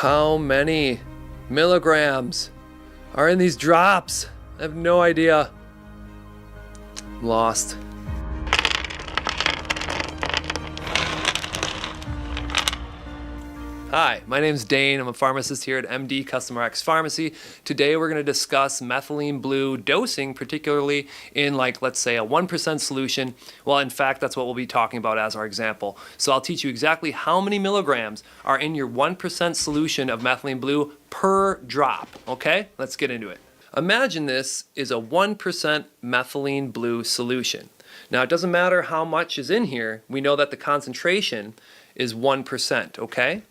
How many milligrams are in these drops? I have no idea. I'm lost. Hi, my name's Dane. I'm a pharmacist here at MD Custom Rx Pharmacy. Today we're going to discuss methylene blue dosing, particularly in let's say a 1% solution. Well, in fact, that's what we'll be talking about as our example. So I'll teach you exactly how many milligrams are in your 1% solution of methylene blue per drop. Okay, let's get into it. Imagine this is a 1% methylene blue solution. Now, it doesn't matter how much is in here. We know that the concentration is 1%, okay?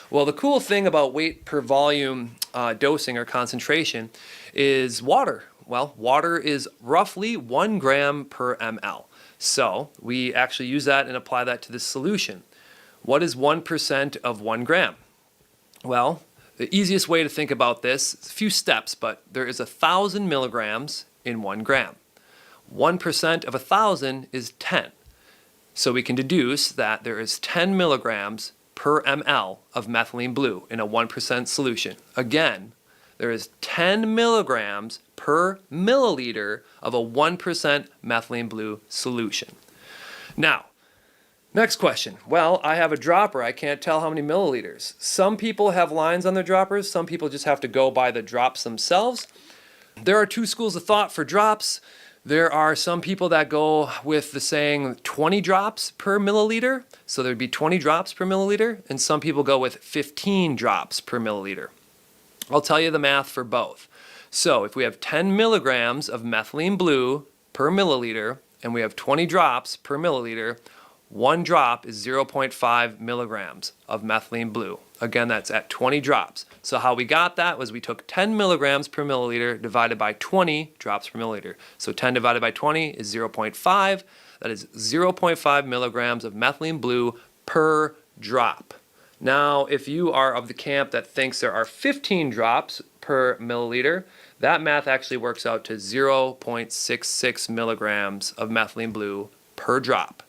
Well, the cool thing about weight per volume dosing or concentration is water. Well, water is roughly 1 gram per ml. So we actually use that and apply that to this solution. What is 1% of 1 gram? Well, the easiest way to think about this is a few steps, but there is 1,000 milligrams in 1 gram. 1% of 1,000 is 10. So we can deduce that there is 10 milligrams per ml of methylene blue in a 1% solution. Again, there is 10 milligrams per milliliter of a 1% methylene blue solution. Now, next question. Well, I have a dropper. I can't tell how many milliliters. Some people have lines on their droppers. Some people just have to go by the drops themselves. There are two schools of thought for drops. There are some people that go with the saying 20 drops per milliliter, so there'd be 20 drops per milliliter, and some people go with 15 drops per milliliter. I'll tell you the math for both. So if we have 10 milligrams of methylene blue per milliliter, and we have 20 drops per milliliter, 1 drop is 0.5 milligrams of methylene blue. Again, that's at 20 drops. So how we got that was we took 10 milligrams per milliliter divided by 20 drops per milliliter. So 10 divided by 20 is 0.5. That is 0.5 milligrams of methylene blue per drop. Now, if you are of the camp that thinks there are 15 drops per milliliter, that math actually works out to 0.66 milligrams of methylene blue per drop.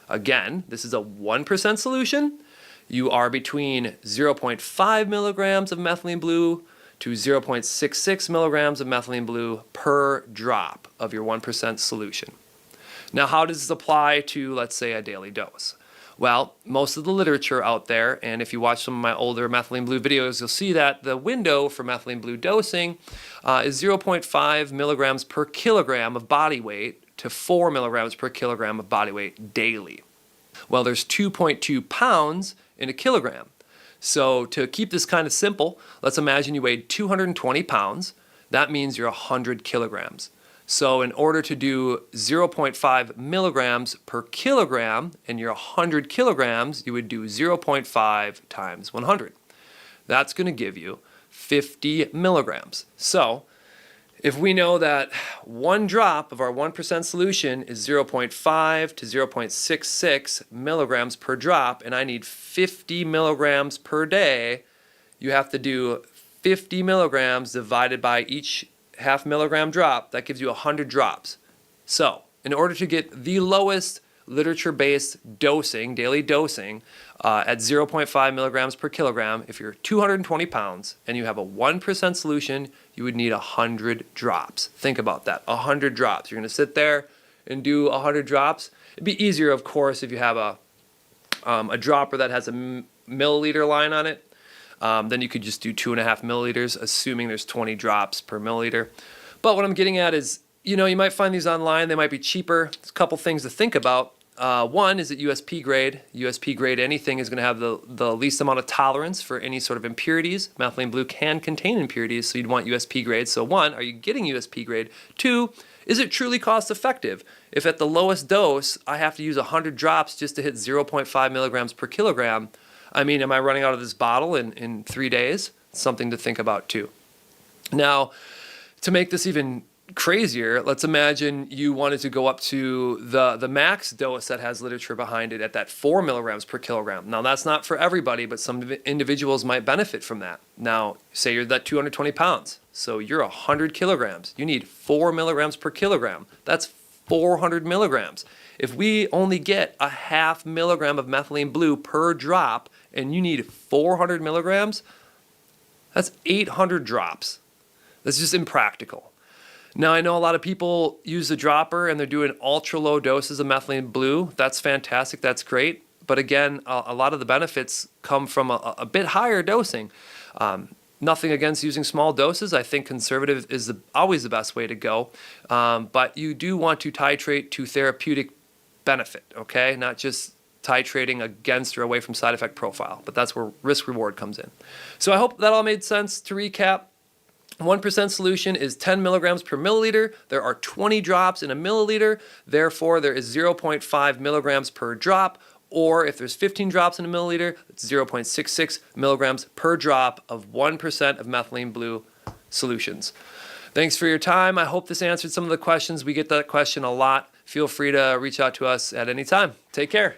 Again, this is a 1% solution. You are between 0.5 milligrams of methylene blue to 0.66 milligrams of methylene blue per drop of your 1% solution. Now, how does this apply to, let's say, a daily dose? Well, most of the literature out there, and if you watch some of my older methylene blue videos, you'll see that the window for methylene blue dosing is 0.5 milligrams per kilogram of body weight to 4 milligrams per kilogram of body weight daily. Well, there's 2.2 pounds in a kilogram. So to keep this kind of simple, let's imagine you weighed 220 pounds. That means you're 100 kilograms. So in order to do 0.5 milligrams per kilogram and you're 100 kilograms, you would do 0.5 times 100. That's going to give you 50 milligrams. So if we know that 1 drop of our 1% solution is 0.5 to 0.66 milligrams per drop, and I need 50 milligrams per day, you have to do 50 milligrams divided by each half milligram drop. That gives you 100 drops. So in order to get the lowest literature-based dosing, daily dosing, at 0.5 milligrams per kilogram, if you're 220 pounds and you have a 1% solution, you would need 100 drops. Think about that, 100 drops. You're going to sit there and do 100 drops. It'd be easier, of course, if you have a dropper that has a milliliter line on it. Then you could just do 2.5 milliliters, assuming there's 20 drops per milliliter. But what I'm getting at is, you might find these online. They might be cheaper. There's a couple things to think about. One, is it USP grade? USP grade anything is going to have the least amount of tolerance for any sort of impurities. Methylene blue can contain impurities, so you'd want USP grade. So 1, are you getting USP grade? 2, is it truly cost effective? If at the lowest dose I have to use 100 drops just to hit 0.5 milligrams per kilogram, I mean, am I running out of this bottle in 3 days? It's something to think about too. Now, to make this even crazier, let's imagine you wanted to go up to the max dose that has literature behind it at that 4 milligrams per kilogram. Now, that's not for everybody, but some individuals might benefit from that. Now, say you're that 220 pounds, so you're 100 kilograms. You need 4 milligrams per kilogram. That's 400 milligrams. If we only get a half milligram of methylene blue per drop and you need 400 milligrams, That's 800 drops. That's just impractical. Now, I know a lot of people use the dropper and they're doing ultra low doses of methylene blue. That's fantastic. That's great. But again, a lot of the benefits come from a bit higher dosing. Nothing against using small doses. I think conservative is always the best way to go. But you do want to titrate to therapeutic benefit, okay? Not just titrating against or away from side effect profile. But that's where risk reward comes in. So I hope that all made sense. To recap, 1% solution is 10 milligrams per milliliter. There are 20 drops in a milliliter. Therefore, there is 0.5 milligrams per drop. Or if there's 15 drops in a milliliter, it's 0.66 milligrams per drop of 1% of methylene blue solutions. Thanks for your time. I hope this answered some of the questions. We get that question a lot. Feel free to reach out to us at any time. Take care.